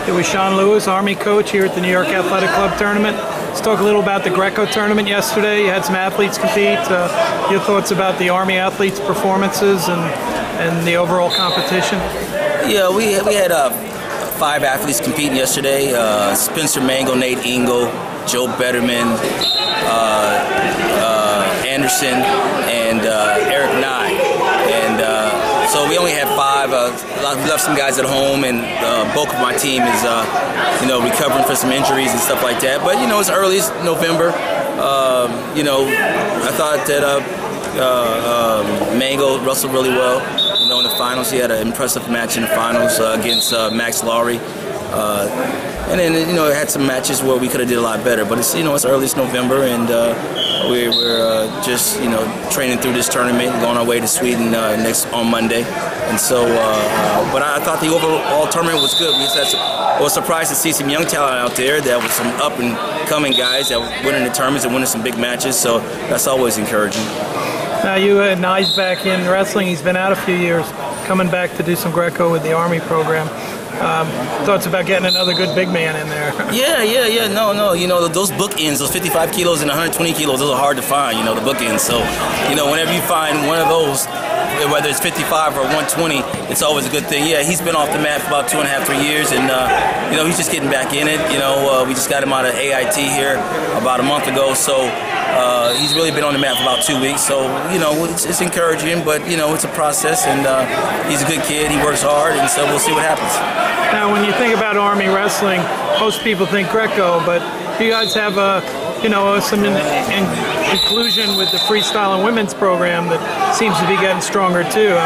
It was Shon Lewis, Army coach here at the New York Athletic Club tournament. Let's talk a little about the Greco tournament yesterday. You had some athletes compete. Your thoughts about the Army athletes' performances and the overall competition? Yeah, we had 5 athletes competing yesterday. Spencer Mango, Nate Engel, Joe Betterman, Anderson, and Eric Nye. And so we only had 5. We left some guys at home, and bulk of my team is, recovering from some injuries and stuff like that. But it's early, it's November. I thought that Mango wrestled really well. In the finals, he had an impressive match in the finals against Max Lowry. And then it had some matches where we could have did a lot better. But it's it's early, it's November, and we're just training through this tournament, going our way to Sweden on Monday. And so, but I thought the overall tournament was good. I was surprised to see some young talent out there. That was some up and coming guys that were winning the tournaments and winning some big matches. So that's always encouraging. Now you had Nye's back in wrestling. He's been out a few years, coming back to do some Greco with the Army program. Thoughts about getting another good big man in there? Yeah. No. Those bookends, those 55 kilos and 120 kilos, those are hard to find. The bookends. So, whenever you find one of those, whether it's 55 or 120, it's always a good thing. Yeah, he's been off the mat for about 2.5, 3 years, and he's just getting back in it. We just got him out of AIT here about a month ago, so he's really been on the mat for about 2 weeks. So it's encouraging, but it's a process, and he's a good kid. He works hard, and so we'll see what happens. Now, when you think about Army wrestling, most people think Greco, but you guys have some inclusion with the freestyle and women's program that seems to be getting stronger too.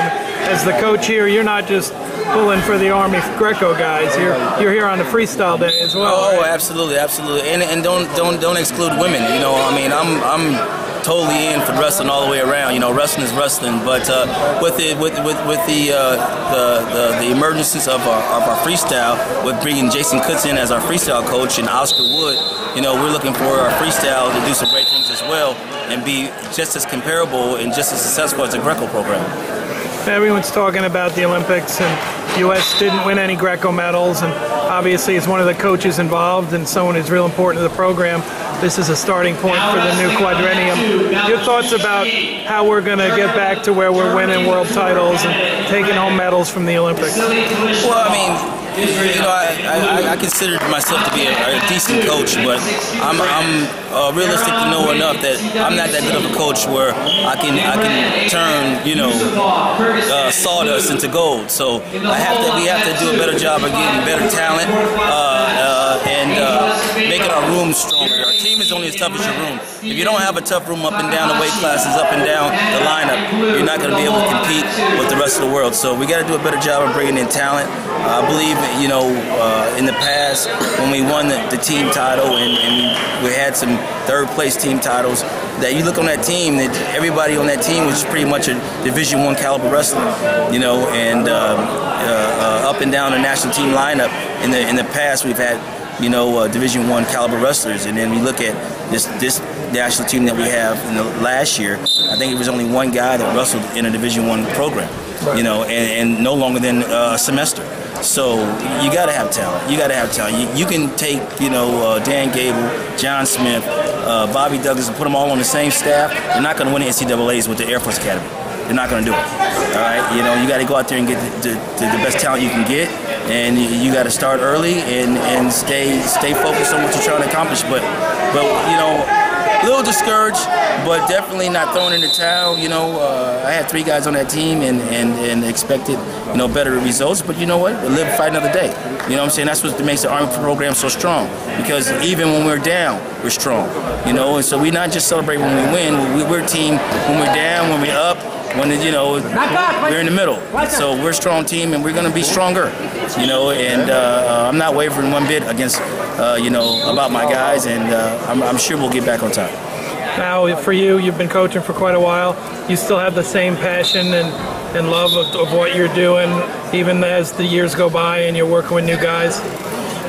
As the coach here, you're not just pulling for the Army Greco guys. You're here on the freestyle day as well. Oh, right? absolutely, and don't exclude women. I'm totally in for wrestling all the way around. Wrestling is wrestling, but with the emergence of our freestyle, with bringing Jason Kutz in as our freestyle coach and Oscar Wood, we're looking for our freestyle to do some great things as well and be just as comparable and just as successful as the Greco program. Everyone's talking about the Olympics, and U.S. didn't win any Greco medals, and obviously as one of the coaches involved and someone who's real important to the program, this is a starting point for the new quadrennium. Your thoughts about how we're going to get back to where we're winning world titles and taking home medals from the Olympics? Well, I consider myself to be a decent coach, but I'm realistic to know enough that I'm not that good of a coach where I can turn sawdust into gold. So we have to do a better job of getting better talent and making our room stronger. Our team is only as tough as your room. If you don't have a tough room up and down the weight classes, up and down the lineup, you're not going to be able to compete with the rest of the world. So we got to do a better job of bringing in talent. I believe, in the past when we won the team title and we had some third-place team titles, that you look on that team, that everybody on that team was pretty much a Division I caliber wrestler, and up and down the national team lineup. In the past, we've had Division I caliber wrestlers, and then we look at this national team that we have in the last year. I think it was only one guy that wrestled in a Division I program, and no longer than a semester. So you got to have talent. You can take Dan Gable, John Smith, Bobby Douglas, and put them all on the same staff. They're not going to win the NCAAs with the Air Force Academy. They're not going to do it. All right, you got to go out there and get the best talent you can get, and you got to start early and stay focused on what you're trying to accomplish. But a little discouraged, but definitely not throwing in the towel. I had 3 guys on that team and expected better results. But you know what? We'll live and fight another day. You know what I'm saying? That's what makes the Army program so strong. Because even when we're down, we're strong. And so we not just celebrate when we win. We're a team when we're down, when we're up, when we're in the middle. So we're a strong team, and we're going to be stronger. And I'm not wavering one bit against about my guys, and I'm sure we'll get back on top. Now, for you, you've been coaching for quite a while. You still have the same passion and love of what you're doing, even as the years go by and you're working with new guys?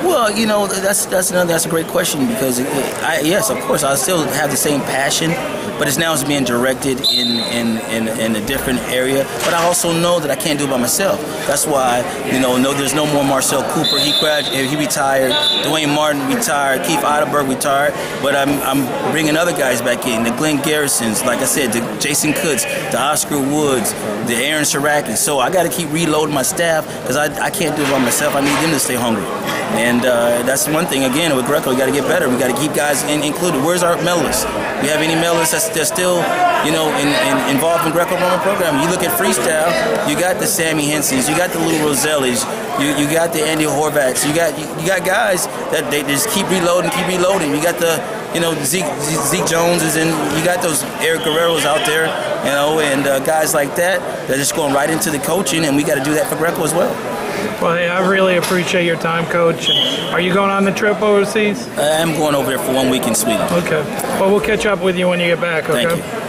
Well, you know, that's a great question, because yes, of course, I still have the same passion, but it's now being directed in a different area. But I also know that I can't do it by myself. That's why, you know, there's no more Marcel Cooper. He retired. Dwayne Martin retired. Keith Otterberg retired. But I'm bringing other guys back in. The Glenn Garrisons, like I said, the Jason Kutz, the Oscar Woods, the Aaron Siraki. So I got to keep reloading my staff, because I can't do it by myself. I need them to stay hungry. And that's one thing, again, with Greco, we got to get better. We got to keep guys included. Where's our medalists? We have any medalists that's still, you know, involved in Greco-Roman program? You look at freestyle, you got the Sammy Hensons, you got the Lou Rosellis, you got the Andy Horvats, you got guys that they just keep reloading. You got the, you know, Zeke Jones is in. You got those Eric Guerreros out there, you know, and guys like that. They're just going right into the coaching, and we got to do that for Greco as well. Well, hey, I really appreciate your time, Coach. And are you going on the trip overseas? I'm going over there for 1 week in Sweden. Okay. Well, we'll catch up with you when you get back, okay? Thank you.